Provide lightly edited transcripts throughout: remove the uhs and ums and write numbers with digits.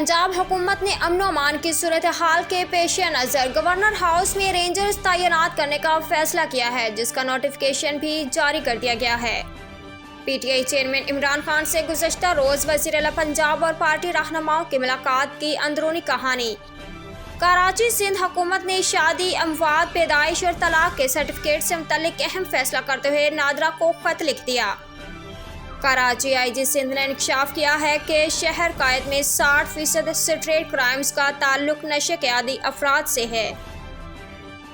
पंजाब हुकूमत ने अमन अमान की सूरत हाल के पेश नज़र गवर्नर हाउस में रेंजर्स तैनात करने का फैसला किया है, जिसका नोटिफिकेशन भी जारी कर दिया गया है। पीटीआई चेयरमैन इमरान खान से गुज़श्ता रोज़ वज़ीर आला पंजाब और पार्टी रहनुमाओं की मुलाकात की अंदरूनी कहानी। कराची सिंध हुकूमत ने शादी, अमवात, पैदाइश और तलाक के सर्टिफिकेट से मुतल्लिक अहम फैसला करते हुए नादरा को खत लिख दिया। कराची आईजी सिंध ने इंकशाफ किया है कि शहर कायद में 60% स्ट्रीट क्राइम्स का ताल्लुक नशे के आदी अफराद से है।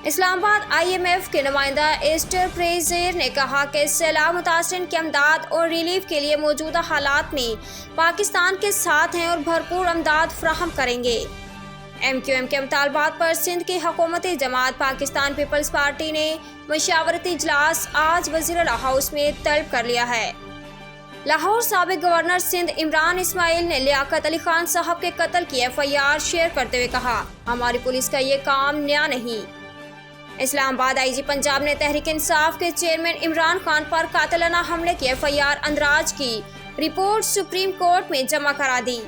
इस्लामाबाद IMF के नुमाइंदा एस्टर प्रेजेर ने कहा कि सैलाब मुतासरीन की अमदाद और रिलीफ के लिए मौजूदा हालात में पाकिस्तान के साथ हैं और भरपूर अमदाद फराहम करेंगे। MQM के मुतालबात पर सिंध की हुकूमती जमात पाकिस्तान पीपल्स पार्टी ने मशावरती इजलास आज वज़ीर आला हाउस में तलब कर लिया है। लाहौर साबिक गवर्नर सिंध इमरान इस्माइल ने लियाकत अली खान साहब के कत्ल की FIR शेयर करते हुए कहा, हमारी पुलिस का ये काम नया नहीं। इस्लामाबाद IG पंजाब ने तहरीक इंसाफ के चेयरमैन इमरान खान पर कातिलाना हमले की FIR अंदराज की रिपोर्ट सुप्रीम कोर्ट में जमा करा दी।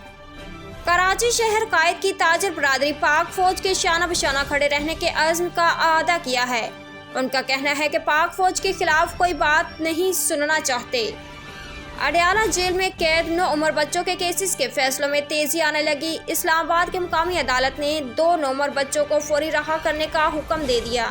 कराची शहर कायद की ताजर बरादरी पाक फौज के शाना बशाना खड़े रहने के अज़्म का आदा किया है। उनका कहना है कि पाक फौज के खिलाफ कोई बात नहीं सुनना चाहते। अडयाला जेल में कैद 9 उम्र बच्चों के केसेस के फैसलों में तेजी आने लगी। इस्लामाबाद के मुकामी अदालत ने 2 9 उम्र बच्चों को फौरी रहा करने का हुक्म दे दिया।